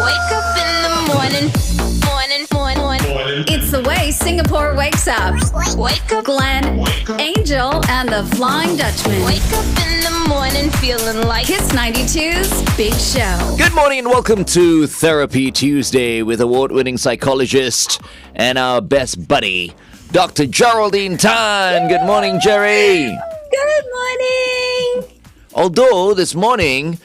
Wake up in the morning. It's the way Singapore wakes up. Wake up. Glenn, Angel, and the Flying Dutchman. Wake up in the morning feeling like Kiss 92's Big Show. Good morning and welcome to Therapy Tuesday with award-winning psychologist and our best buddy, Dr. Geraldine Tan. Good morning, Jerry. Good morning. Although this morning,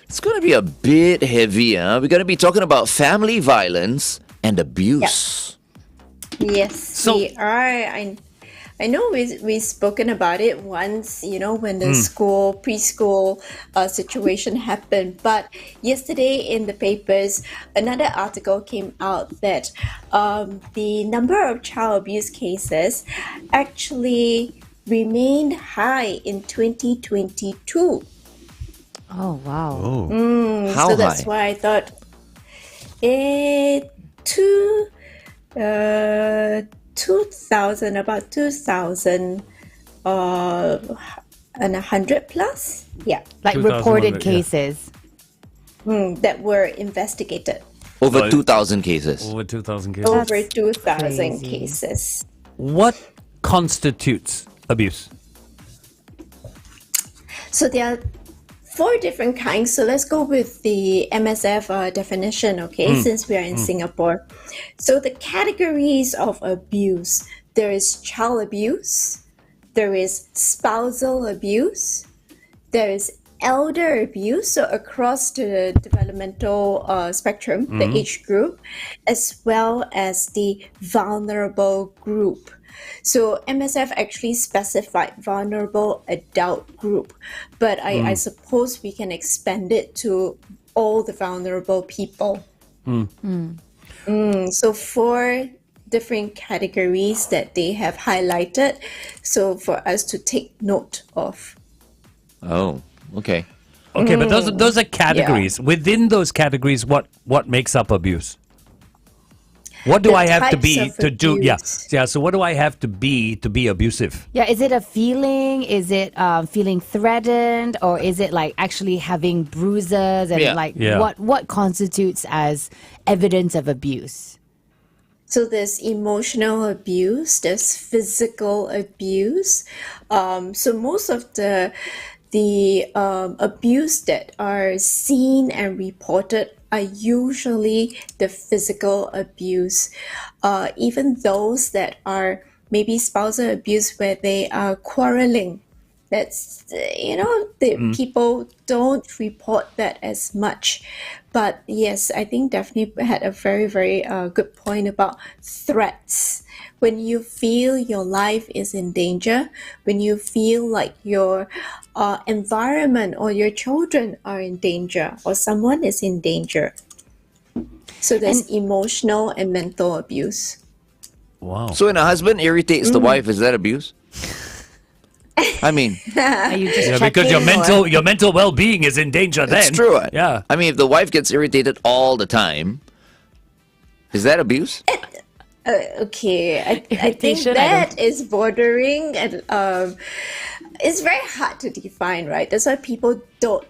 it's going to be a bit heavier. We're going to be talking about family violence and abuse. Yes, we are. I know we've spoken about it once, when the preschool situation happened. But yesterday in the papers, another article came out that the number of child abuse cases actually remained high in 2022. Oh, wow. How So that's high? why I thought about 2,000 and 100 plus. Yeah, Like 2,100, reported yeah. cases. that were investigated. Over 2,000 cases. Over 2,000 cases. Over 2,000 crazy. cases. What constitutes abuse? So there are 4 different kinds. So let's go with the MSF definition, okay, since we are in Singapore. So the categories of abuse, there is child abuse, there is spousal abuse, there is elder abuse, so across the developmental spectrum, the age group, as well as the vulnerable group. So MSF actually specified vulnerable adult group, but I suppose we can expand it to all the vulnerable people. So 4 different categories that they have highlighted, so for us to take note of. Oh, okay. Okay, but those are categories. Within those categories, what makes up abuse? What do The I have to types be of to do? Yeah, abuse. yeah. So what do I have to be abusive? Yeah, is it a feeling? Is it feeling threatened? Or is it like actually having bruises? And Yeah. what constitutes as evidence of abuse? So there's emotional abuse, there's physical abuse. So most of the abuse that are seen and reported are usually the physical abuse. Even those that are maybe spousal abuse where they are quarreling. That's, the people don't report that as much. But yes, I think Daphne had a very, very good point about threats. When you feel your life is in danger, when you feel like your environment or your children are in danger or someone is in danger. So there's emotional and mental abuse. Wow. So when a husband irritates the wife, is that abuse? I mean, Are you just Yeah, checking? because or- your mental well-being is in danger. it's Then true. Yeah. I mean, if the wife gets irritated all the time, is that abuse? Okay, I think Irritation, I that is bordering, and it's very hard to define, right? That's why people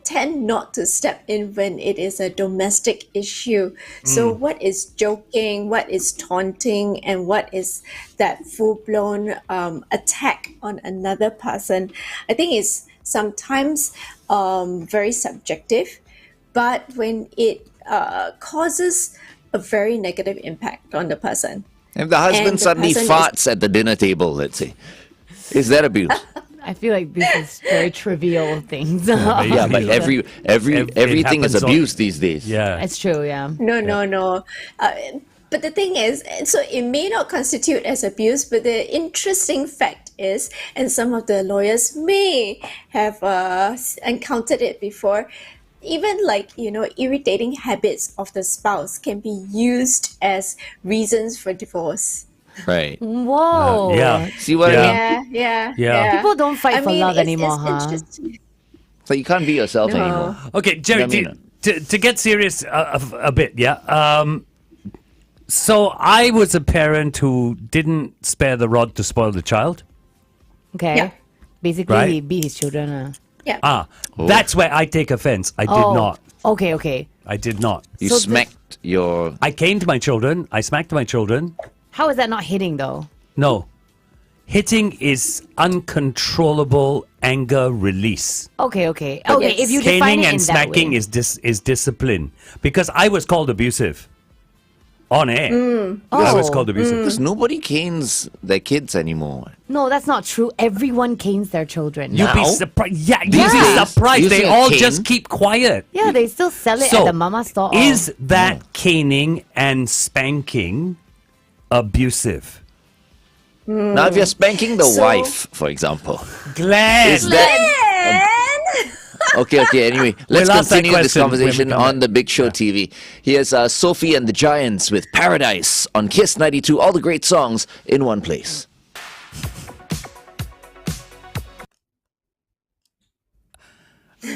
tend not to step in when it is a domestic issue. So what is joking, what is taunting, and what is that full-blown attack on another person? I think it's sometimes very subjective, but when it causes a very negative impact on the person. If the husband And the suddenly person farts at the dinner table, let's say, is that abuse? I feel like this is very trivial things. Yeah, but It everything is happens abuse these days. Yeah. It's true, yeah. No. But the thing is, so it may not constitute as abuse, but the interesting fact is, and some of the lawyers may have encountered it before, even irritating habits of the spouse can be used as reasons for divorce. Right. Whoa. Yeah. See what I mean? Yeah. People don't fight for love it's anymore, huh? interesting. So you can't be yourself No. anymore. Okay, Jerry, I mean- to get serious a bit, yeah. So I was a parent who didn't spare the rod to spoil the child. Okay. Yeah. Basically, Right. he beat his children. Yeah. That's where I take offense. I did not. Okay. I did not. You So smacked your... I caned my children. I smacked my children. How is that not hitting though? No. Hitting is uncontrollable anger release. Okay. Okay. If you define Caning it and in that smacking way. is discipline. Because I was called abusive. On air. I was called abusive. Because nobody canes their kids anymore. No, that's not true. Everyone canes their children. You'd be Now? surprised. Yeah, you'd These be days, surprised. They using a all cane? just keep quiet. Yeah, they still sell it So, at the mama store. is that caning and spanking abusive? Now, if you're spanking the wife, for example. Glenn! Is that... Okay. Anyway, let's We'll ask that continue this question when we conversation come on back. the Big Show TV. Here's Sophie and the Giants with Paradise on Kiss 92. All the great songs in one place.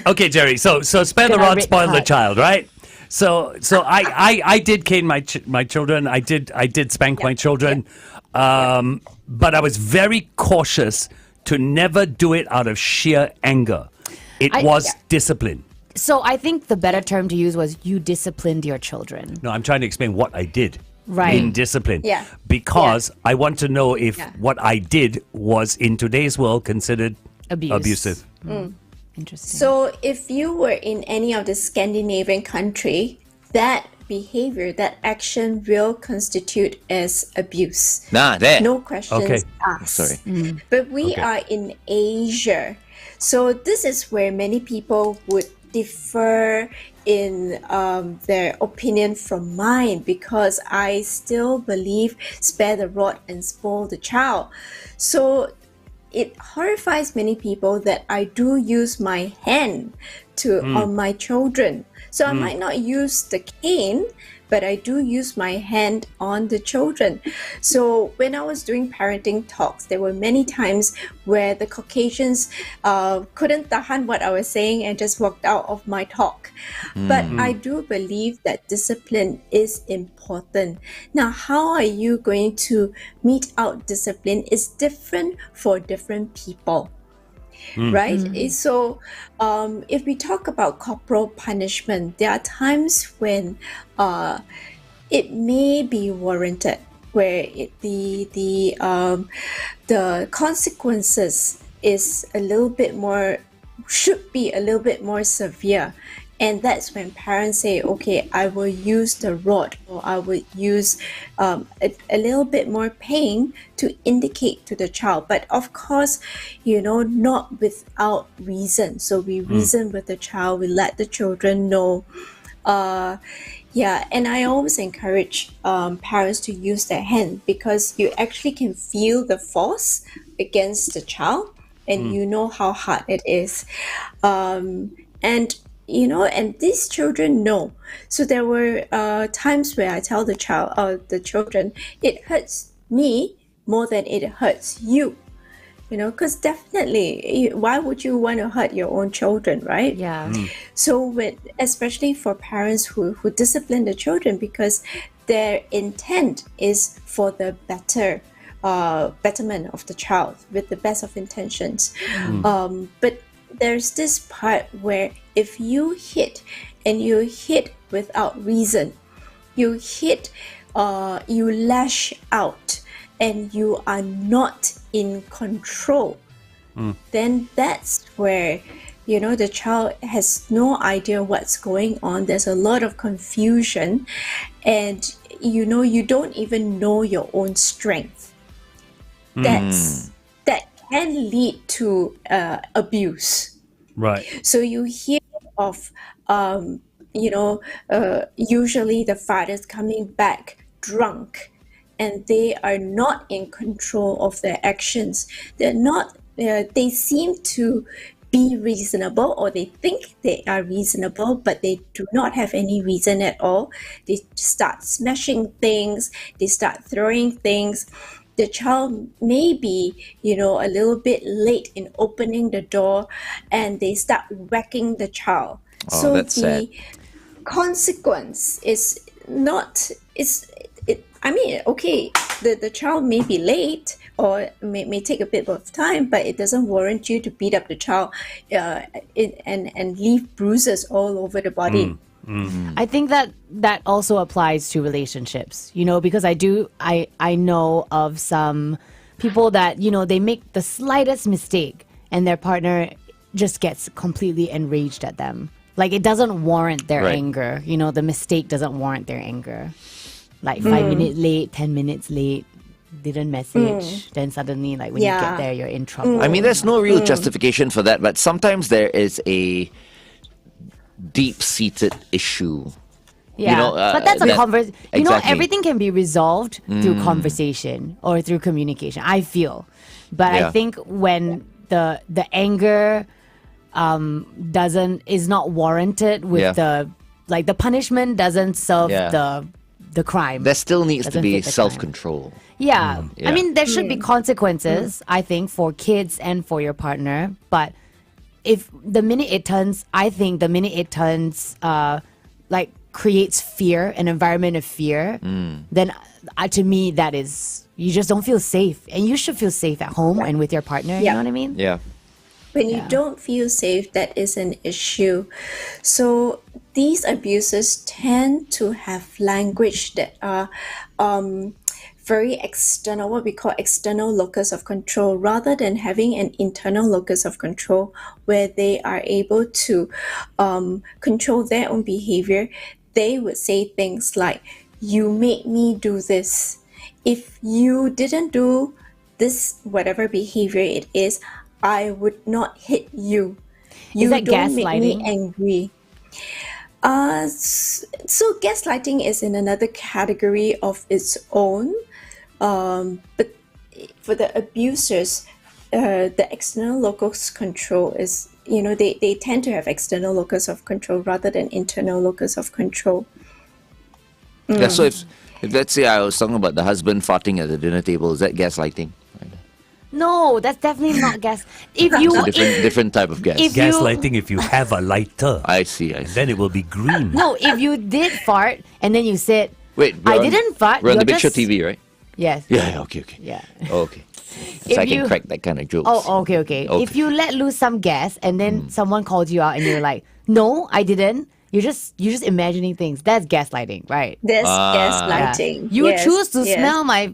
Okay, Jerry. So spare the Gonna rod, rip spoil the cut. child, right? So I did cane my children. I did spank my children, but I was very cautious to never do it out of sheer anger. It was discipline. So I think the better term to use was you disciplined your children. No, I'm trying to explain what I did. Right. In discipline. Yeah. Because I want to know if what I did was in today's world considered Abuse. abusive. Interesting. So if you were in any of the Scandinavian country, that behavior, that action will constitute as abuse. There. No questions Okay. asked. Sorry. But we are in Asia. So this is where many people would differ in their opinion from mine, because I still believe spare the rod and spoil the child. So it horrifies many people that I do use my hand on my children. So I might not use the cane, but I do use my hand on the children. So when I was doing parenting talks, there were many times where the Caucasians couldn't tahan what I was saying and just walked out of my talk. But I do believe that discipline is important. Now, how are you going to mete out discipline is different for different people. Right? So if we talk about corporal punishment, there are times when it may be warranted, where the consequences is a little bit more, should be a little bit more severe. And that's when parents say, okay, I will use the rod, or I would use a little bit more pain to indicate to the child. But of course, not without reason. So we reason with the child, we let the children know. And I always encourage parents to use their hand, because you actually can feel the force against the child, and you know how hard it is. And these children know. So there were times where I tell the children, it hurts me more than it hurts you. Because definitely, why would you want to hurt your own children, right? Yeah. So especially for parents who discipline the children, because their intent is for the betterment of the child, with the best of intentions. But there's this part where if you hit, and you hit without reason, you lash out, and you are not in control, then that's where the child has no idea what's going on. There's a lot of confusion, and you don't even know your own strength. That can lead to abuse. Right. So you hear of usually the fathers coming back drunk, and they are not in control of their actions. They're not. They seem to be reasonable, or they think they are reasonable, but they do not have any reason at all. They start smashing things. They start throwing things. The child may be, a little bit late in opening the door, and they start whacking the child. Oh, So that's sad. consequence is not. Okay, the child may be late, or may take a bit of time, but it doesn't warrant you to beat up the child and leave bruises all over the body. I think that also applies to relationships, because I know of some people that, they make the slightest mistake and their partner just gets completely enraged at them. Like it doesn't warrant their anger. The mistake doesn't warrant their anger. Like 5 minutes late, 10 minutes late, didn't message. Then suddenly, like when you get there, you're in trouble. I mean, there's no real justification for that, but sometimes there is a deep-seated issue. Yeah, but that's a conversation. Exactly. Everything can be resolved through conversation or through communication, I feel. But I think when the anger is not warranted with the punishment doesn't serve the crime. There still needs to Doesn't be fit the crime. self-control. Yeah. Yeah. I mean, there should be consequences, I think, for kids and for your partner. But the minute it turns, like creates fear, an environment of fear, then to me, that is, you just don't feel safe. And you should feel safe at home and with your partner. You know what I mean? Yeah. When you don't feel safe, that is an issue. So these abusers tend to have language that are very external, what we call external locus of control, rather than having an internal locus of control where they are able to control their own behavior. They would say things like, "You made me do this. If you didn't do this, whatever behavior it is, I would not hit you. You that don't make me gaslighting? angry." So gaslighting is in another category of its own. But for the abusers, the external locus control is, they tend to have external locus of control rather than internal locus of control. Yeah, so if let's say I was talking about the husband farting at the dinner table, is that gaslighting? No, that's definitely not gas. If It's you a different type of gas. if you- Gaslighting if you have a lighter. I see. Then it will be green. no, if you did fart and then you said, Wait, I we're on- didn't fart. We're on the you're Big Show just- TV, right? Yes. Yeah, okay. Yeah. Oh, okay. If So I can you- crack that kind of jokes. Oh, okay. If you let loose some gas and then someone called you out and you're like, "No, I didn't." You're just imagining things. That's gaslighting, right? There's Yeah. gaslighting. You Yes, choose to yes. smell my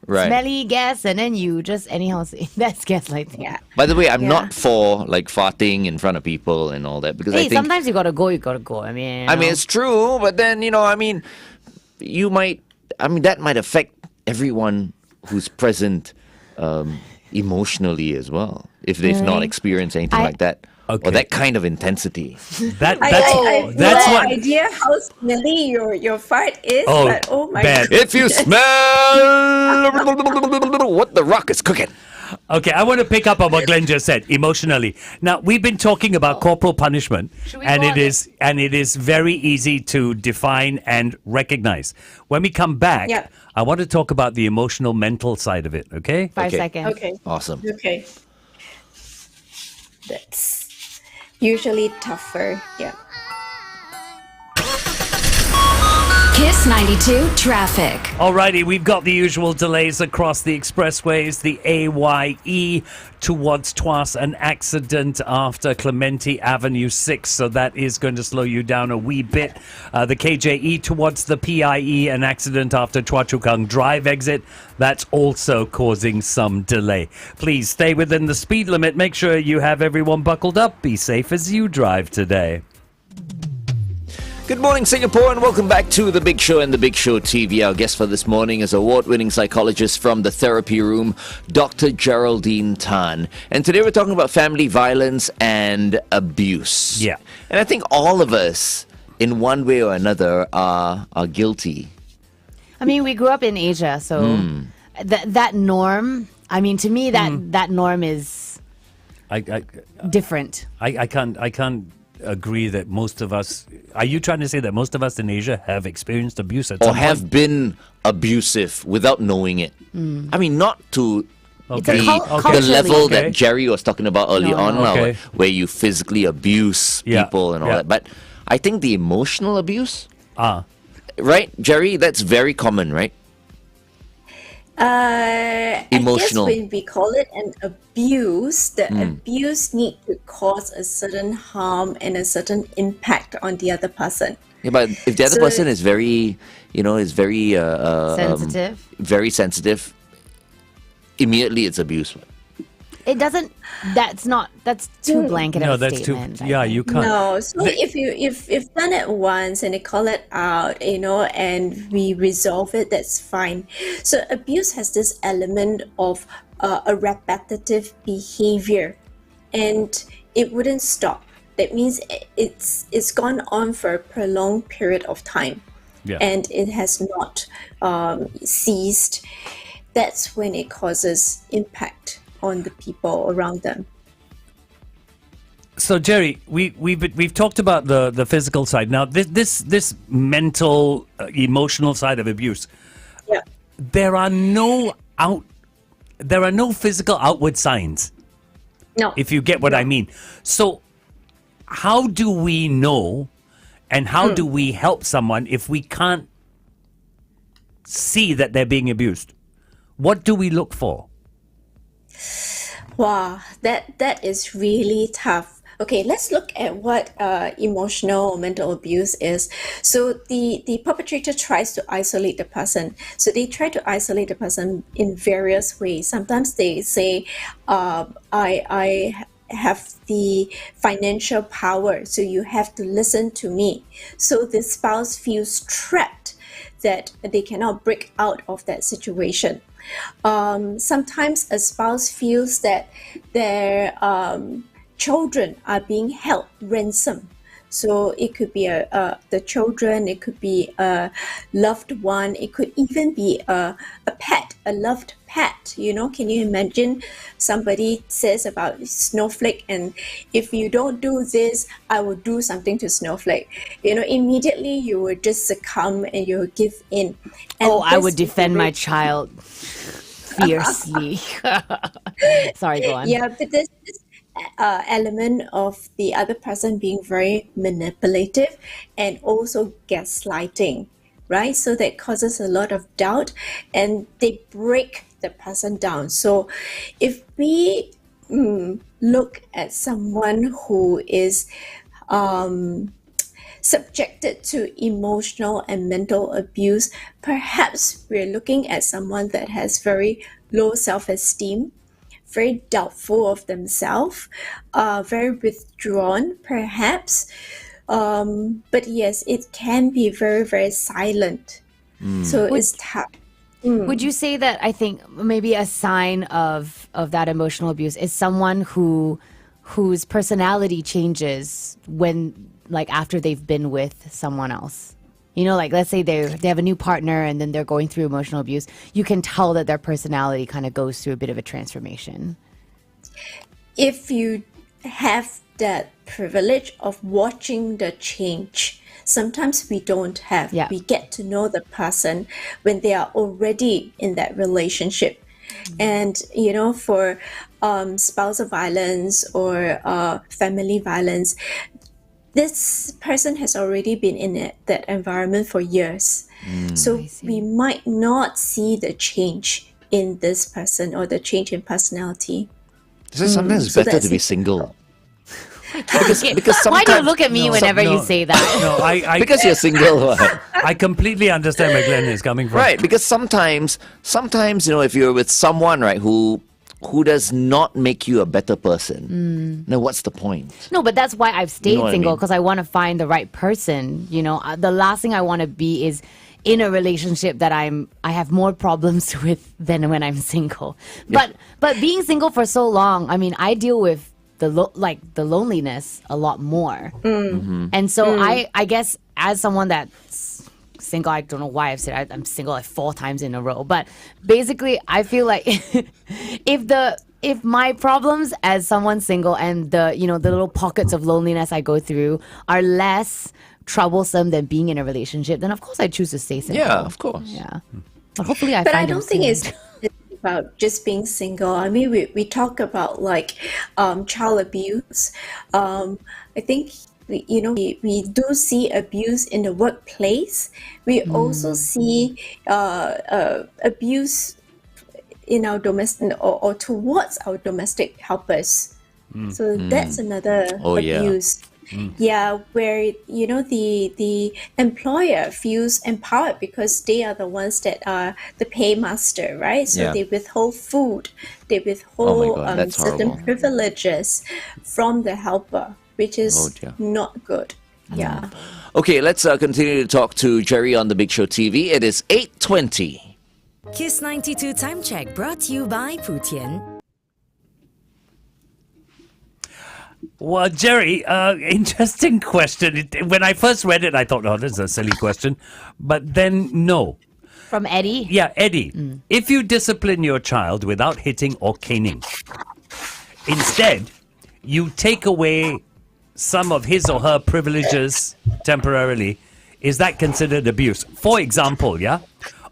Right. smelly gas and then you just anyhow say that's gaslighting. Yeah. By the way, I'm Yeah. not for like farting in front of people and all that because I Hey, think sometimes you gotta go. I mean, it's true, but then that might affect everyone who's present emotionally as well if they've not experienced anything I- like that or Okay. that kind of intensity. That, I that's have that's no what. idea how smelly your fart is, Oh, but oh my bad. God. If you smell what the rock is cooking. Okay, I want to pick up on what Glenn just said emotionally. Now we've been talking about corporal punishment, Should we and go it on is very easy to define and recognize. When we come back, Yeah. I want to talk about the emotional, mental side of it. Okay. 5 Okay. seconds. Okay. Awesome. Okay. That's usually tougher. Yeah. Kiss 92 traffic. Alrighty, we've got the usual delays across the expressways. The AYE towards Tuas, an accident after Clementi Avenue 6, so that is going to slow you down a wee bit. The KJE towards the PIE, an accident after Chua Chu Kang Drive exit. That's also causing some delay. Please stay within the speed limit. Make sure you have everyone buckled up. Be safe as you drive today. Good morning, Singapore, and welcome back to The Big Show and The Big Show TV. Our guest for this morning is award-winning psychologist from the therapy room, Dr. Geraldine Tan. And today we're talking about family violence and abuse. Yeah. And I think all of us, in one way or another, are guilty. I mean, we grew up in Asia, so that norm. I mean, to me, that norm is I different. can't agree that most of us. Are you trying to say that most of us in Asia have experienced abuse at Or some have point? been abusive without knowing it. I mean, not to Okay. It's a the culturally- level Okay. that Jerry was talking about early No, on, no. now, Okay. where you physically abuse Yeah, people and all yeah. that. But I think the emotional abuse, Ah, right, Jerry, that's very common, right? I guess Emotional. when we call it an abuse, the abuse need to cause a certain harm and a certain impact on the other person. Yeah, but if the other So person is very, is very Sensitive. very sensitive, immediately it's abuse. It doesn't. That's too blanket No, of a that's too. statement. I Yeah, think. you can't. no, so if you've done it once and they call it out, and we resolve it, that's fine. So abuse has this element of a repetitive behavior, and it wouldn't stop. That means it's gone on for a prolonged period of time, Yeah. and it has not ceased. That's when it causes impact on the people around them. So Jerry, we've talked about the physical side. Now this mental, emotional side of abuse. Yeah. There are no physical outward signs, No. if you get what I mean. So how do we know, and how do we help someone if we can't see that they're being abused? What do we look for? Wow, that is really tough. Okay, let's look at what emotional or mental abuse is. So the perpetrator tries to isolate the person. So they try to isolate the person in various ways. Sometimes they say, I have the financial power, so you have to listen to me. So the spouse feels trapped that they cannot break out of that situation. Sometimes a spouse feels that their children are being held ransom. So it could be the children, it could be a loved one, it could even be a pet, a loved pet. Can you imagine somebody says about Snowflake, and if you don't do this, I will do something to Snowflake. Immediately you would just succumb and you would give in. And I this would is the defend my very- child fiercely. Sorry, go on. Yeah, but this element of the other person being very manipulative and also gaslighting, right? So that causes a lot of doubt and they break the person down. So if we look at someone who is subjected to emotional and mental abuse, perhaps we're looking at someone that has very low self-esteem, very doubtful of themselves, very withdrawn, perhaps. But yes, it can be very, very silent. So it's tough. Would you say that I think maybe a sign of that emotional abuse is someone whose personality changes when, like, after they've been with someone else? Like, let's say they have a new partner and then they're going through emotional abuse. You can tell that their personality kind of goes through a bit of a transformation. If you have that privilege of watching the change, sometimes we don't have. Yeah. We get to know the person when they are already in that relationship. And, for spousal violence or family violence, this person has already been in that environment for years. So we might not see the change in this person or the change in personality. So sometimes it's So better that's to be it. single. Because Why Why do you sometimes- look at me No, whenever no, you say that? No, I Because you're single, what? I completely understand where Glenn is coming from. Right, because sometimes, if you're with someone, right, who does not make you a better person, then what's the point? No, but that's why I've stayed know what I single, mean? because I want to find the right person. The last thing I want to be is in a relationship that I have more problems with than when I'm single. But being single for so long, I mean, I deal with the loneliness a lot more. And so I guess as someone that's single, I don't know why I've said I'm single like 4 times in a row, but basically I feel like if my problems as someone single and the little pockets of loneliness I go through are less troublesome than being in a relationship, then of course I choose to stay single. Yeah, of course. Yeah. But hopefully I But find I don't him think soon. it's about just being single. I mean, we talk about like child abuse. I think we do see abuse in the workplace. We also see abuse in our domestic or towards our domestic helpers. So that's another Oh, yeah. abuse. Yeah, where the employer feels empowered because they are the ones that are the paymaster, right? So Yeah. they withhold food, they Oh withhold my God, that's certain horrible. privileges from the helper, which Oh, is dear. not good. Yeah. Okay, let's continue to talk to Gerry on the Big Show TV. It is 8:20. Kiss 92 Time Check brought to you by Putian. Well, Gerry, interesting question. When I first read it, I thought, oh, this is a silly question. But then, no. From Eddie. Yeah, Eddie, if you discipline your child without hitting or caning, instead, you take away some of his or her privileges temporarily, is that considered abuse? For example, yeah?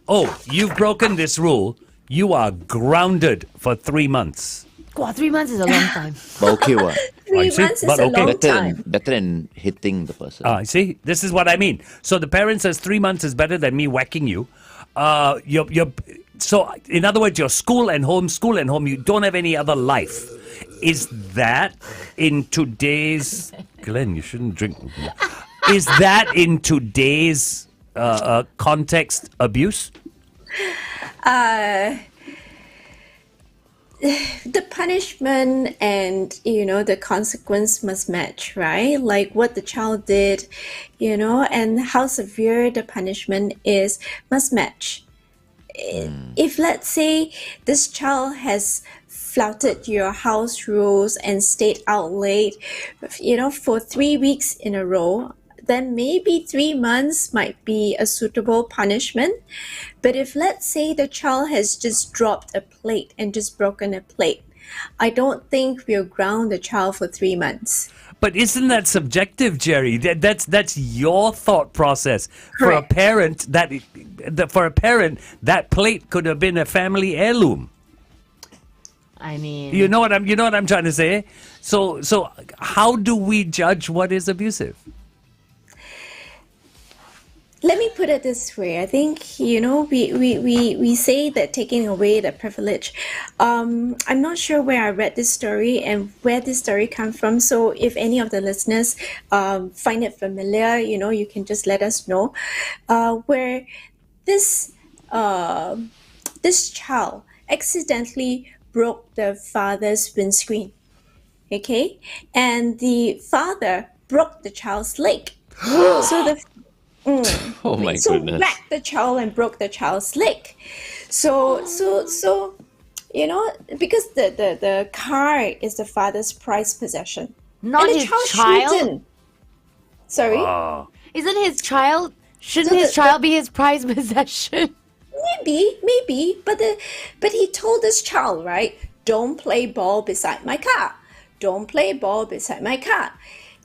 Oh, you've broken this rule. You are grounded for 3 months. Wow, 3 months is a long time. But okay, what? 3 see, months is but a okay. long Better time. than hitting the person. See, this is what I mean. So the parent says 3 months is better than me whacking you. So in other words, you're school and home, you don't have any other life. Is that in today's... Glenn, you shouldn't drink. Is that in today's context abuse? The punishment and the consequence must match, right? Like what the child did, and how severe the punishment is must match. If let's say this child has flouted your house rules and stayed out late, for 3 weeks in a row, then maybe 3 months might be a suitable punishment. But if let's say the child has just dropped a plate and just broken a plate, I don't think we'll ground the child for 3 months. But isn't that subjective, Gerry? That's your thought process. For a Correct. parent, that plate could have been a family heirloom. I mean, You know what I'm trying to say? So how do we judge what is abusive? Let me put it this way. I think, we say that taking away the privilege. I'm not sure where I read this story and where this story comes from. So if any of the listeners find it familiar, you can just let us know. Where this child accidentally broke the father's windscreen. Okay? And the father broke the child's leg. So the Oh my so goodness. whacked the child and broke the child's leg. So because the car is the father's prized possession. not and the his child child. shouldn't. Sorry? Isn't his child? Shouldn't So his the- child be his prized possession? Maybe, but he told this child, right? Don't play ball beside my car. Don't play ball beside my car.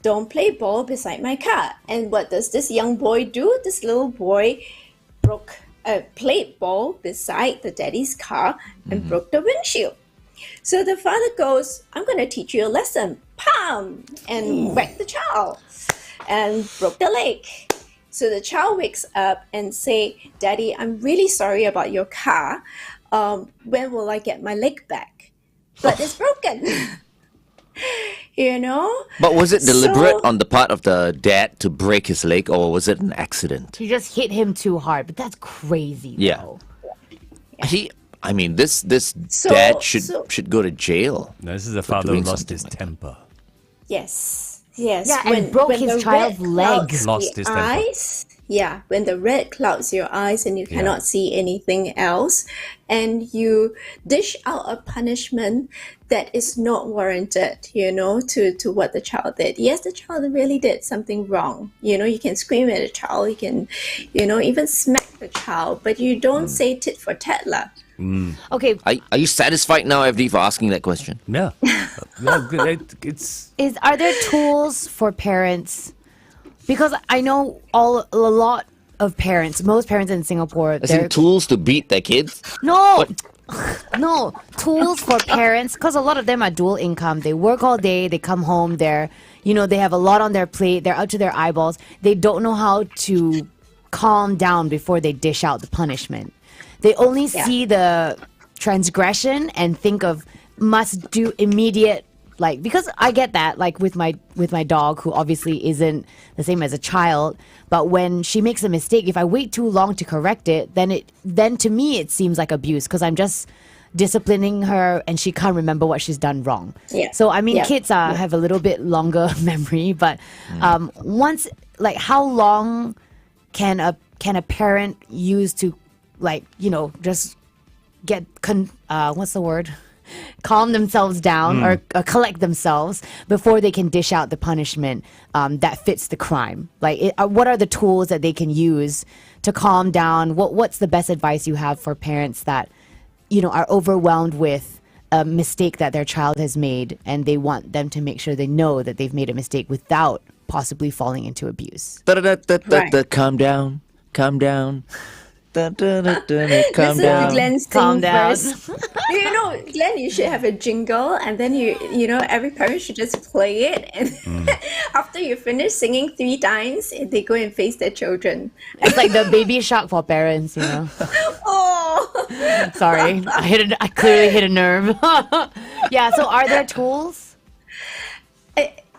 Don't play ball beside my car. And what does this young boy do? This little boy played ball beside the daddy's car and broke the windshield. So the father goes, I'm going to teach you a lesson. Pam! And whacked the child and broke the leg. So the child wakes up and say, Daddy, I'm really sorry about your car. When will I get my leg back? But it's broken. But was it deliberate So- on the part of the dad to break his leg, or was it an accident? He just hit him too hard, but that's crazy. Yeah. though. This So- dad so- should go to jail. This is a father who doing lost something his like that. temper. Yes. Yeah, and broke his the child's red leg. clouds Lost the his temper. eyes. Yeah, when the red clouds your eyes and you cannot see anything else, and you dish out a punishment that is not warranted, to what the child did. Yes, the child really did something wrong. You can scream at a child, you can, even smack the child, but you don't say tit for tat lah. Okay, Are you satisfied now, FD, for asking that question? Yeah. It's are there tools for parents? Because I know a lot of parents, most parents in Singapore, As in tools to beat their kids? no, no tools for parents. Because a lot of them are dual income. They work all day. They come home. They have a lot on their plate. They're out to their eyeballs. They don't know how to calm down before they dish out the punishment. They only see the transgression and think of must do immediate, like, because I get that, like with my dog, who obviously isn't the same as a child, but when she makes a mistake, if I wait too long to correct it, then to me it seems like abuse, because I'm just disciplining her and she can't remember what she's done wrong. Yeah. So I mean, Yeah. kids have a little bit longer memory, but once, like, how long can a parent use to, like, just get what's the word? Calm themselves down or collect themselves before they can dish out the punishment that fits the crime. Like, what are the tools that they can use to calm down? What's the best advice you have for parents that are overwhelmed with a mistake that their child has made, and they want them to make sure they know that they've made a mistake without possibly falling into abuse? Right. Calm down. Calm down. Calm Listen down. to Glenn sing Calm down. first. Glenn, you should have a jingle, and then every parent should just play it, and after you finish singing 3 times, they go and face their children. It's like the baby shark for parents, Oh, Sorry, I clearly hit a nerve. Yeah, so are there tools?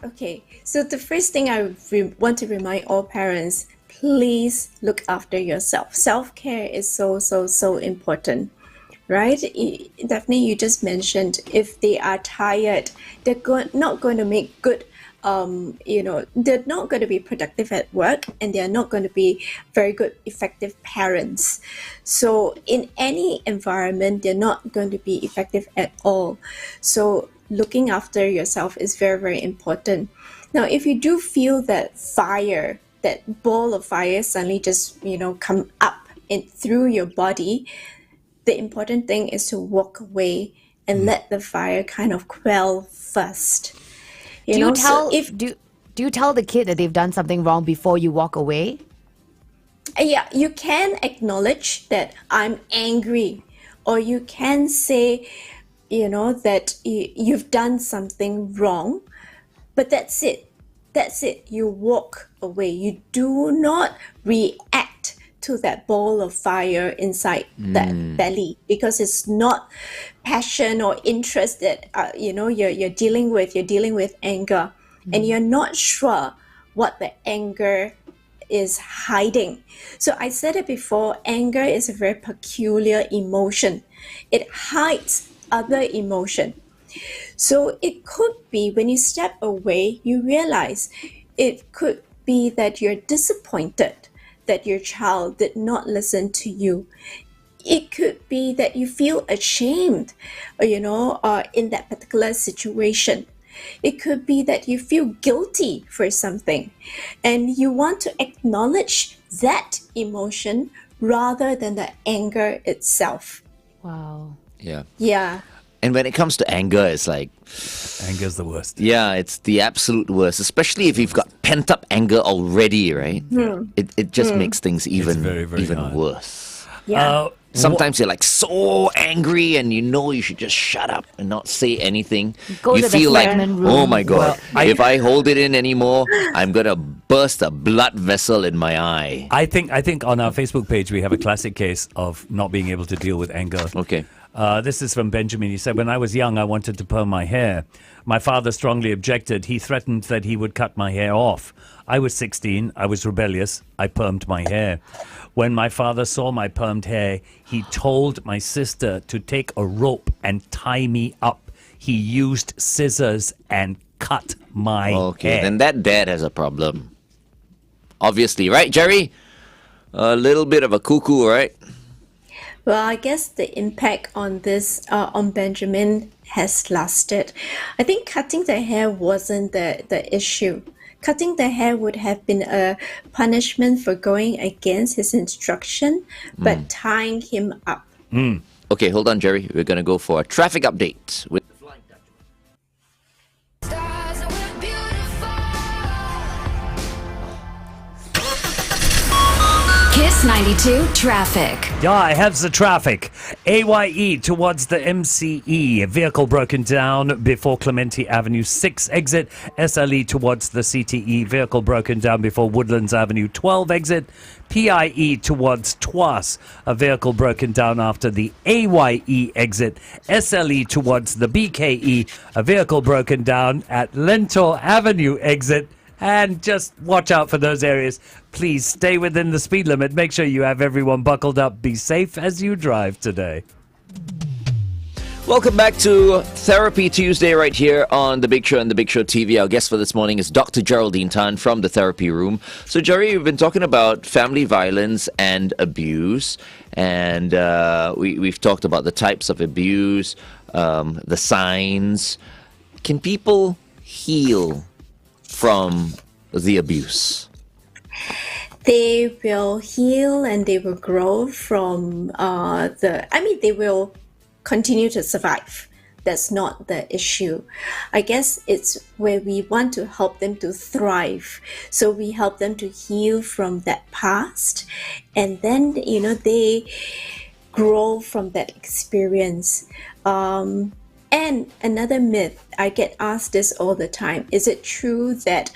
okay. So the first thing I want to remind all parents: please look after yourself. Self-care is so, so, so important, right? Daphne, you just mentioned if they are tired, they're not going to make good, they're not going to be productive at work, and they're not going to be very good, effective parents. So in any environment, they're not going to be effective at all. So looking after yourself is very, very important. Now, if you do feel that ball of fire suddenly just come up through your body, the important thing is to walk away and let the fire kind of quell first. Do you tell the kid that they've done something wrong before you walk away? Yeah, you can acknowledge that I'm angry, or you can say that you've done something wrong, but that's it. You walk away. You do not react to that ball of fire inside that belly, because it's not passion or interest that you're dealing with. You're dealing with anger, and you're not sure what the anger is hiding. So I said it before, anger is a very peculiar emotion. It hides other emotion. So it could be when you step away, you realize it could be that you're disappointed that your child did not listen to you. It could be that you feel ashamed, in that particular situation. It could be that you feel guilty for something, and you want to acknowledge that emotion rather than the anger itself. Wow. Yeah. Yeah. And when it comes to anger, it's like, Anger's the worst. yeah, it's the absolute worst, especially if you've got pent up anger already, right? It just makes things even very, very even hard. worse. Yeah. Sometimes you're like so angry and you should just shut up and not say anything. Go You to the feel like, fragment room. oh my God, Well, if I hold it in anymore, I'm going to burst a blood vessel in my eye. I think on our Facebook page we have a classic case of not being able to deal with anger. Okay. This is from Benjamin. He said, when I was young, I wanted to perm my hair. My father strongly objected. He threatened that he would cut my hair off. I was 16. I was rebellious. I permed my hair. When my father saw my permed hair, he told my sister to take a rope and tie me up. He used scissors and cut my Okay, hair. then that dad has a problem. Obviously, right, Jerry? A little bit of a cuckoo, right? Well, I guess the impact on this, on Benjamin, has lasted. I think cutting the hair wasn't the issue. Cutting the hair would have been a punishment for going against his instruction, but tying him up. Okay, hold on, Jerry. We're going to go for a traffic update with the Flying Dutchman. Stars are beautiful. Kiss Kiss 92 traffic. Yeah, I have the traffic. AYE towards the MCE. Vehicle broken down before Clementi Avenue 6 exit. SLE towards the CTE. Vehicle broken down before Woodlands Avenue 12 exit. PIE towards Tuas. A vehicle broken down after the AYE exit. SLE towards the BKE. A vehicle broken down at Lentor Avenue exit. And just watch out for those areas. Please stay within the speed limit. Make sure you have everyone buckled up. Be safe as you drive today. Welcome back to Therapy Tuesday right here on The Big Show and The Big Show TV. Our guest for this morning is Dr. Geraldine Tan from the Therapy Room. So, Jerry, we've been talking about family violence and abuse, and we've talked about the types of abuse, the signs. Can people heal from the abuse? They will heal and they will grow from they will continue to survive. That's not the issue. I guess it's where we want to help them to thrive. So we help them to heal from that past, and then, they grow from that experience. And another myth, I get asked this all the time. Is it true that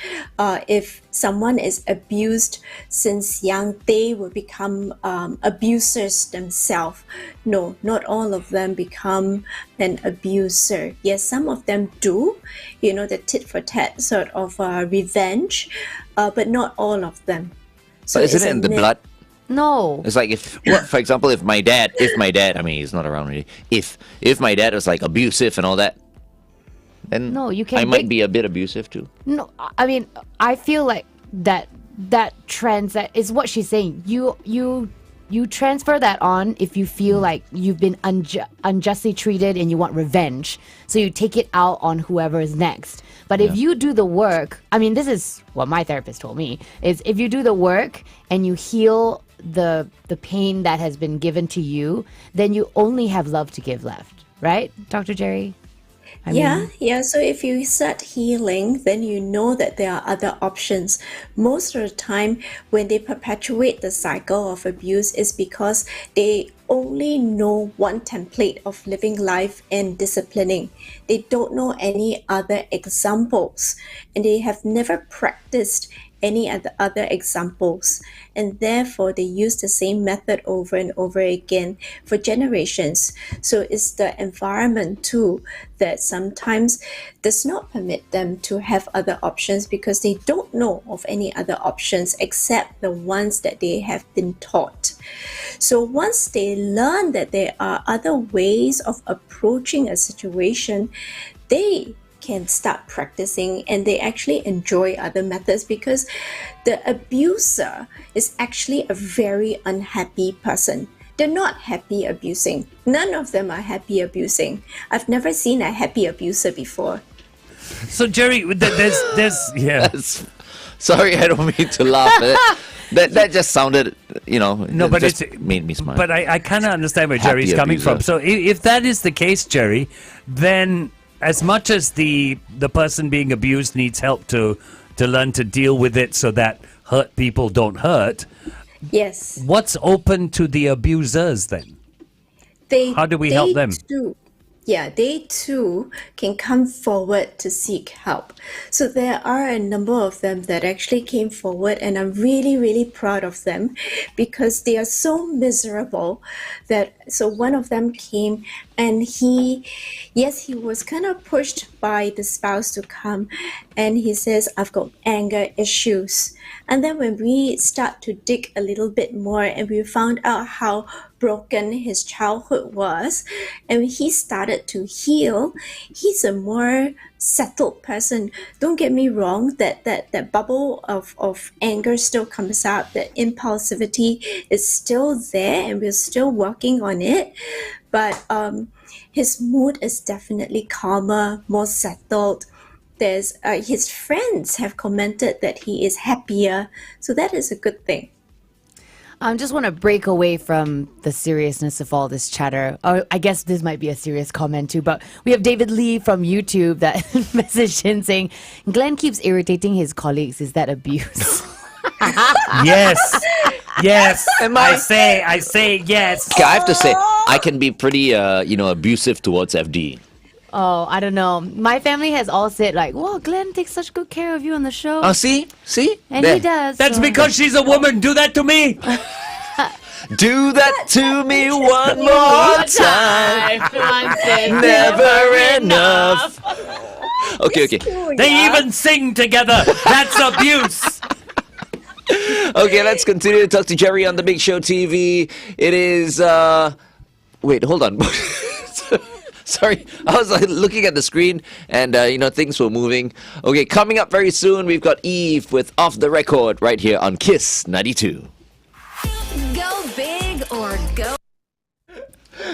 if someone is abused since young, they will become abusers themselves? No, not all of them become an abuser. Yes, some of them do, the tit for tat sort of revenge, but not all of them. So but isn't it in the blood? No. It's like for example, if my dad, I mean, he's not around really. If my dad was like abusive and all that, then No, you can't I might break- be a bit abusive too. No, I mean, I feel like that trends, that is what she's saying. You transfer that on if you feel like you've been unjustly treated and you want revenge. So you take it out on whoever is next. But if you do the work, I mean, this is what my therapist told me, is if you do the work and you heal the pain that has been given to you, then you only have love to give left. Right, Dr. Gerry? Yeah. So if you start healing, then you know that there are other options. Most of the time, when they perpetuate the cycle of abuse, is because they only know one template of living life and disciplining. They don't know any other examples, and they have never practiced any other examples, and therefore they use the same method over and over again for generations. So it's the environment too that sometimes does not permit them to have other options, because they don't know of any other options except the ones that they have been taught. So once they learn that there are other ways of approaching a situation, they can start practicing, and they actually enjoy other methods, because the abuser is actually a very unhappy person. They're not happy abusing. None of them are happy abusing. I've never seen a happy abuser before. So, Jerry, there's yeah. Sorry, I don't mean to laugh. But that just sounded, No, but just it's made me smile. But I kind of understand where Happy Jerry's coming from. abuser. So if that is the case, Jerry, then as much as the person being abused needs help to learn to deal with it so that hurt people don't hurt, Yes. what's open to the abusers then? How do we help them? They too can come forward to seek help. So there are a number of them that actually came forward, and I'm really, really proud of them, because they are so miserable so one of them came, and he was kind of pushed by the spouse to come, and he says, I've got anger issues. And then when we start to dig a little bit more, and we found out how broken his childhood was, and he started to heal, he's a more settled person. Don't get me wrong, that bubble of anger still comes out, that impulsivity is still there, and we're still working on it. But his mood is definitely calmer, more settled. There's his friends have commented that he is happier, so that is a good thing. I just want to break away from the seriousness of all this chatter. Or I guess this might be a serious comment too, but we have David Lee from YouTube that messaged in saying, Glenn keeps irritating his colleagues. Is that abuse? Yes. Yes. Am I? I say yes. Okay, I have to say, I can be pretty, abusive towards FD. Oh, I don't know. My family has all said like, "Wow, Glenn takes such good care of you on the show," Oh, see? and There. he does. That's so- because she's a woman. Do that to me. Do that to me one more time. Never enough. Okay. They even sing together. That's abuse. Okay, let's continue to talk to Gerry on the Big Show TV. It is, wait, hold on. Sorry, I was looking at the screen and, things were moving. Okay, coming up very soon, we've got Eve with Off the Record right here on Kiss 92. Go big or go.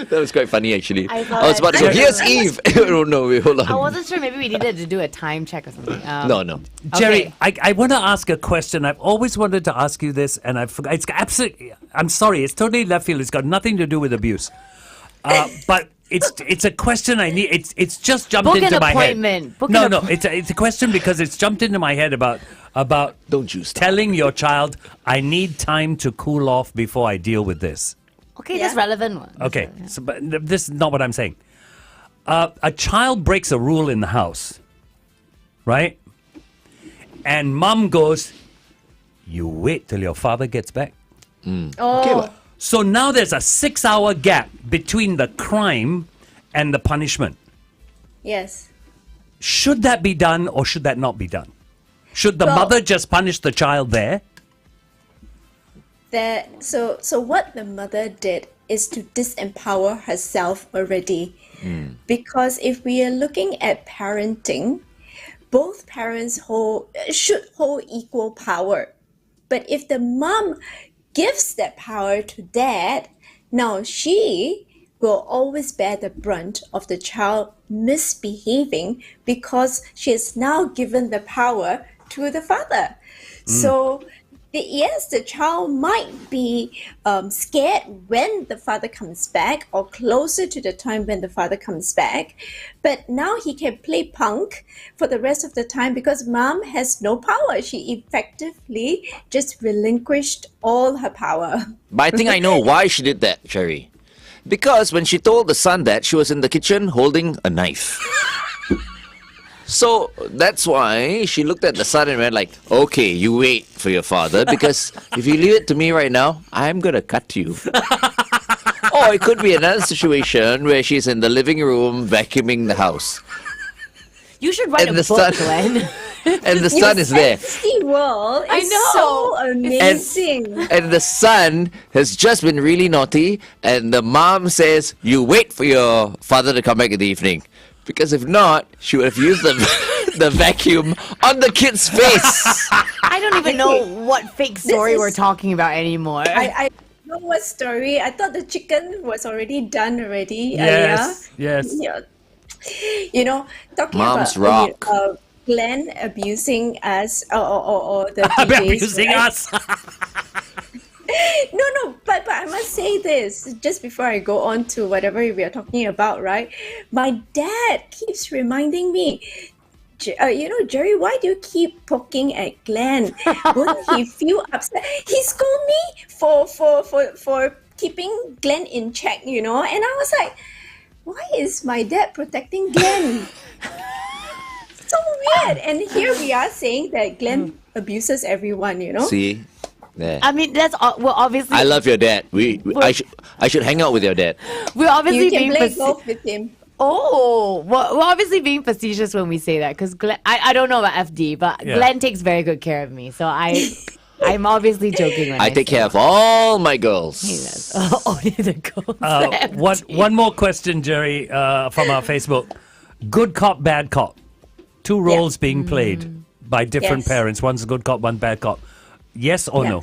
That was quite funny, actually. I thought I was about to go, that- here's Eve. Oh, no, wait, hold on. I wasn't sure. Maybe we needed to do a time check or something. No. Gerry, Okay. I want to ask a question. I've always wanted to ask you this, and I forgot. It's absolutely. I'm sorry. It's totally left field. It's got nothing to do with abuse. But it's a question I need. It's just jumped Book an into my appointment. head. Book No, an no. It's a question because it's jumped into my head about Don't you stop. telling your child I need time to cool off before I deal with this. Okay, that's relevant one. Okay, so, but this is not what I'm saying. A child breaks a rule in the house, right? And mom goes, "You wait till your father gets back." Okay, well, So now there's a 6-hour gap between the crime and the punishment. Yes. Should that be done or should that not be done? Should the Well- mother just punish the child there? So what the mother did is to disempower herself already. Because if we are looking at parenting, both parents should hold equal power. But if the mom gives that power to dad, now she will always bear the brunt of the child misbehaving because she has now given the power to the father. So yes, the child might be scared when the father comes back or closer to the time when the father comes back. But now he can play punk for the rest of the time because mom has no power. She effectively just relinquished all her power. but I think I know why she did that, Gerry. Because when she told the son that, she was in the kitchen holding a knife. So that's why she looked at the son and went like, okay, you wait for your father because if you leave it to me right now, I'm going to cut you. Or it could be another situation where she's in the living room vacuuming the house. You should write And a the book, son- Glenn. And the son is there. Fantasy world I is know. so amazing. And the son has just been really naughty and the mom says, you wait for your father to come back in the evening. Because if not, she would have used the vacuum on the kid's face. I don't even know what fake story is- we're talking about anymore. I don't know what story. I thought the chicken was already done already. Yes, yes. Yeah. You know, talking Mom's about rock. Glenn abusing us or the I'm DJs, abusing right? us. No, but I must say this just before I go on to whatever we are talking about, right? My dad keeps reminding me, Gerry, why do you keep poking at Glenn? Wouldn't he feel upset? He scolded me for keeping Glenn in check, and I was like, why is my dad protecting Glenn? So weird. And here we are saying that Glenn abuses everyone, See? There. I mean, obviously I love your dad. I should hang out with your dad. we're obviously You can being play faci- golf with him. Oh, we're obviously being facetious when we say that because Glenn. I don't know about FD, but Yeah. Glenn takes very good care of me, so I'm obviously joking when I I take say care of all my girls. that. Only the girls. One more question, Gerry, from our Facebook. Good cop, bad cop. Two roles being played by different Yes. parents. One's a good cop, one bad cop. Yes or no?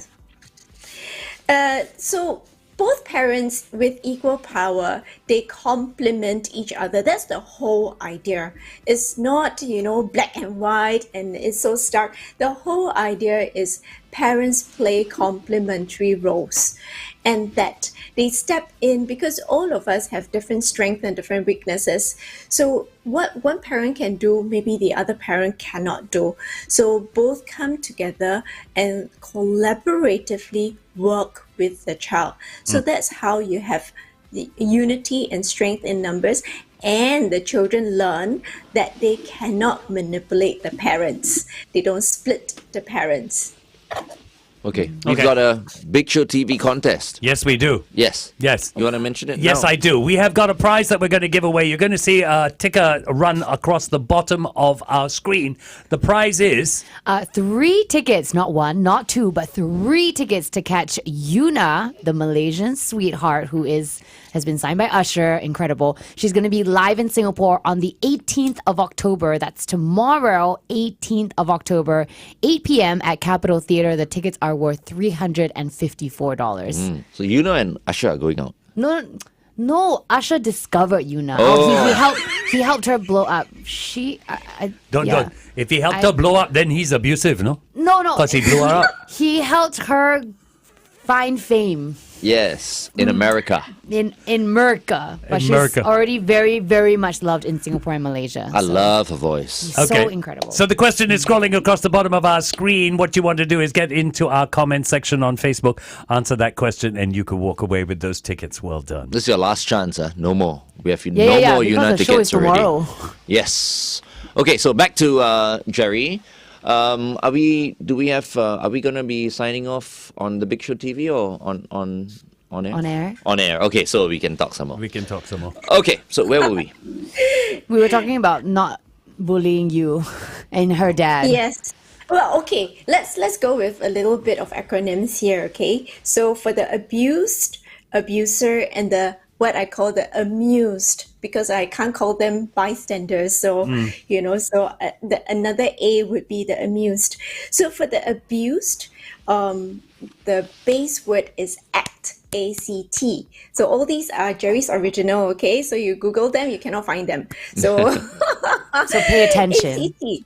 So both parents with equal power, they complement each other. That's the whole idea. It's not, black and white and it's so stark. The whole idea is parents play complementary roles, and that they step in because all of us have different strengths and different weaknesses. So what one parent can do, maybe the other parent cannot do. So both come together and collaboratively work with the child. So that's how you have the unity and strength in numbers, and the children learn that they cannot manipulate the parents. They don't split the parents. Okay, we've Okay. got a Big Show TV contest. Yes, we do. Yes. Yes. You want to mention it? Yes, now? I do. We have got a prize that we're going to give away. You're going to see a ticker run across the bottom of our screen. The prize is 3 tickets, not 1, not 2, but 3 tickets to catch Yuna, the Malaysian sweetheart who has been signed by Usher. Incredible. She's going to be live in Singapore on the 18th of October. That's tomorrow, 18th of October, 8 p.m. at Capitol Theatre. The tickets are worth $354. So Yuna and Asha are going out. No, Usher discovered Yuna. Oh. He helped her blow up. don't. If he helped her blow up, then he's abusive, no? No. Because he blew her up. He helped her find fame Yes, in America. in Merca. But In she's Merca. already very, very much loved in Singapore and Malaysia. I love her voice. So incredible. So the question is scrolling across the bottom of our screen. What you want to do is get into our comment section on Facebook, answer that question, and you can walk away with those tickets. Well done. This is your last chance, huh? No more. We have more because Yuna the show is tickets already. tomorrow. Yes. Okay, so back to Gerry. Are we going to be signing off on the Big Show TV or on air? On air. On air. Okay, so we can talk some more. We can talk some more. Okay, so where were we? We were talking about not bullying you and her dad. Yes. Well, okay. Let's go with a little bit of acronyms here. Okay. So for the abused, abuser, and the what I call the amused, because I can't call them bystanders. So another A would be the amused. So for the abused, the base word is act. ACT. So all these are Jerry's original, okay? So you Google them, you cannot find them. So So pay attention. ACT.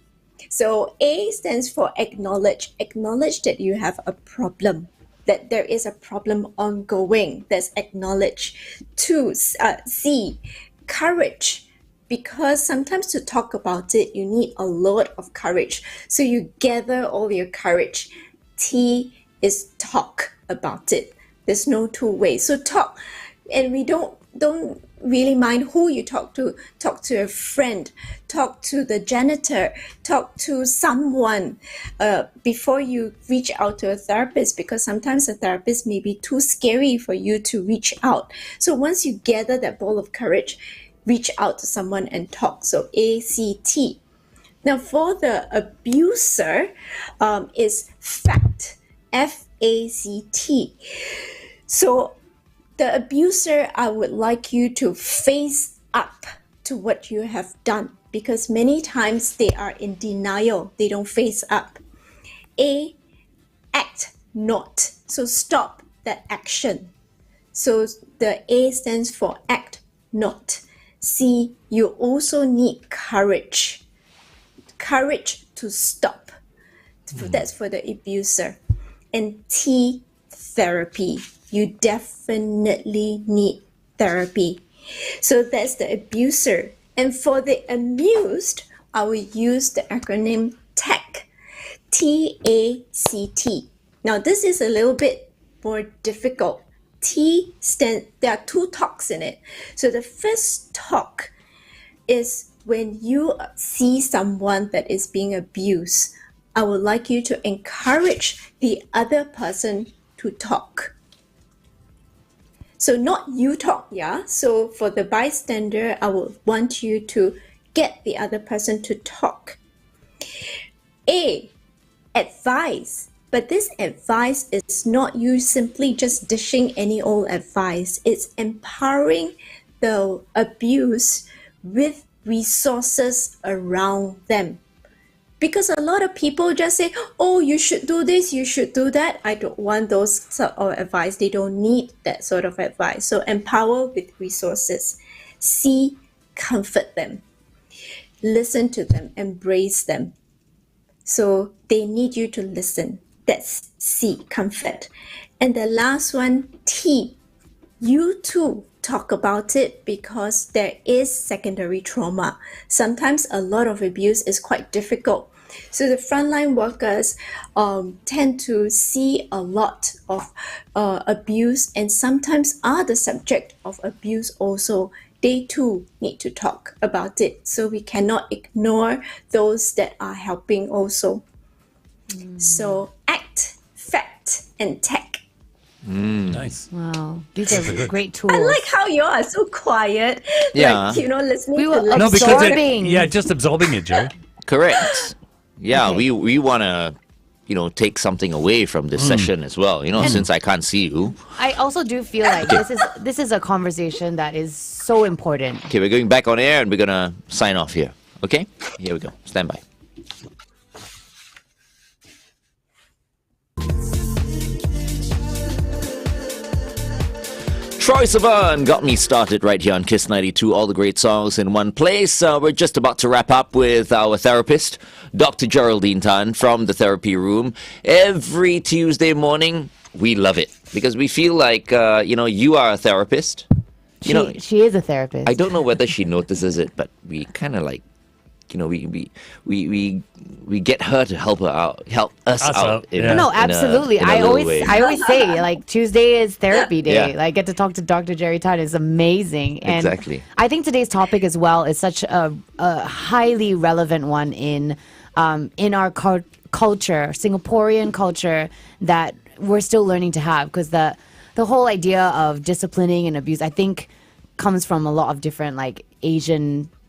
So A stands for acknowledge. Acknowledge that you have a problem, that there is a problem ongoing. That's acknowledge. 2, C, courage. Because sometimes to talk about it, you need a lot of courage. So you gather all your courage. T is talk about it. There's no two ways. So talk, and we don't really mind who you talk to. Talk to a friend, talk to the janitor, talk to someone before you reach out to a therapist, because sometimes a therapist may be too scary for you to reach out. So once you gather that ball of courage, reach out to someone and talk. So ACT. Now for the abuser, is fact. FACT. So the abuser, I would like you to face up to what you have done, because many times they are in denial. They don't face up. A, act not. So stop that action. So the A stands for act not. C, you also need courage. Courage to stop. That's for the abuser. And T, therapy. You definitely need therapy. So that's the abuser. And for the amused, I will use the acronym TACT. TACT. Now this is a little bit more difficult. There are 2 talks in it. So the first talk is when you see someone that is being abused, I would like you to encourage the other person to talk. So not you talk, yeah? So for the bystander, I would want you to get the other person to talk. A, advice. But this advice is not you simply just dishing any old advice. It's empowering the abused with resources around them. Because a lot of people just say, oh, you should do this, you should do that. I don't want those sort of advice. They don't need that sort of advice. So empower with resources. C, comfort them. Listen to them, embrace them. So they need you to listen. That's C, comfort. And the last one, T, you too talk about it because there is secondary trauma. Sometimes a lot of abuse is quite difficult. So the frontline workers tend to see a lot of abuse and sometimes are the subject of abuse also. They too need to talk about it. So we cannot ignore those that are helping also. So ACT, FACT, and TAC. Nice. Wow, these are great tools. I like how you are so quiet. Yeah. Like, listening We to were lectures. No, because Absorbing. just absorbing it, Jerry. Correct. Yeah, Okay. we want to, take something away from this session as well. Since I can't see you. I also do feel like this is a conversation that is so important. Okay, we're going back on air and we're going to sign off here. Okay? Here we go. Stand by. Troy Sivan got me started right here on Kiss 92, all the great songs in one place. We're just about to wrap up with our therapist, Dr. Geraldine Tan from the therapy room. Every Tuesday morning, we love it because we feel like, you are a therapist. She is a therapist. I don't know whether she notices it, but we kind of like, we get her to help us out. Yeah. No, absolutely. In a I little always way. say like Tuesday is therapy day. Yeah. Like get to talk to Dr. Gerry Tan is amazing. And Exactly. I think today's topic as well is such a highly relevant one in our culture, Singaporean culture, that we're still learning to have, because the whole idea of disciplining and abuse, I think, comes from a lot of different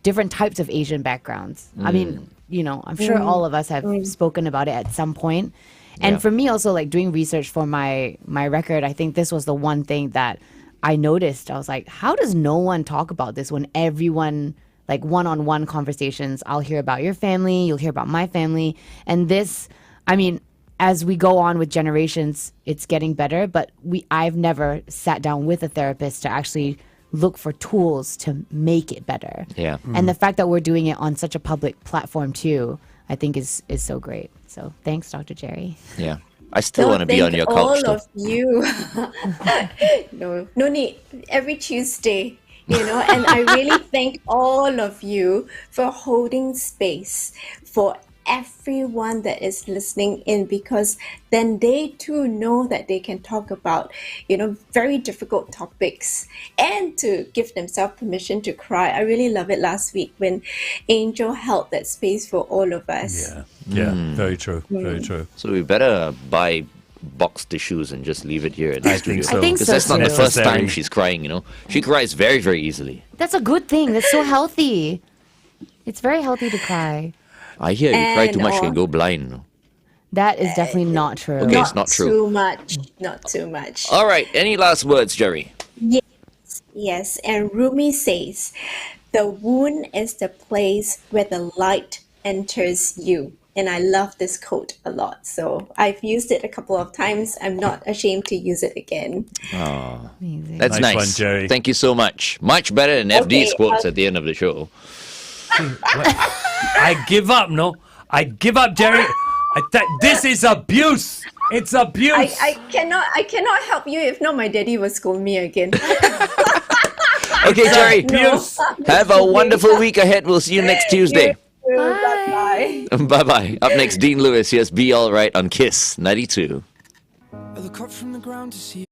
different types of Asian backgrounds. I mean, I'm sure all of us have spoken about it at some point. And Yeah. for me also, like doing research for my record, I think this was the one thing that I noticed. I was like, how does no one talk about this when everyone, like one-on-one conversations, I'll hear about your family, you'll hear about my family. And this, I mean, as we go on with generations, it's getting better, but I've never sat down with a therapist to actually look for tools to make it better. Yeah. And the fact that we're doing it on such a public platform too, I think is so great. So thanks, Dr. Gerry. Yeah. I still want to be on your couch, all though. of you. No need. Every Tuesday, and I really thank all of you for holding space for everyone that is listening in, because then they too know that they can talk about, very difficult topics and to give themselves permission to cry. I really love it last week when Angel held that space for all of us. Yeah, very true, very true. So we better buy box tissues and just leave it here in the I studio. think so. I think Because so that's not the too. first time Necessary. she's crying, She cries very, very easily. That's a good thing. That's so healthy. It's very healthy to cry. I hear you cry too much, you And, can go blind. No? That is definitely not true. Okay, it's not true. Too much. Not too much. All right, any last words, Jerry? Yes, and Rumi says, the wound is the place where the light enters you. And I love this quote a lot. So I've used it a couple of times. I'm not ashamed to use it again. Amazing. That's Nice nice. one, Jerry. Thank you so much. Much better than FD's quotes at the end of the show. I give up, no? I give up, Jerry. This is abuse. It's abuse. I cannot help you. If not, my daddy will scold me again. Okay, Jerry. Abuse. Have a wonderful week ahead. We'll see you next Tuesday. Bye-bye. Bye-bye. Up next, Dean Lewis. Here's Be All Right on Kiss 92. I look up from the ground to see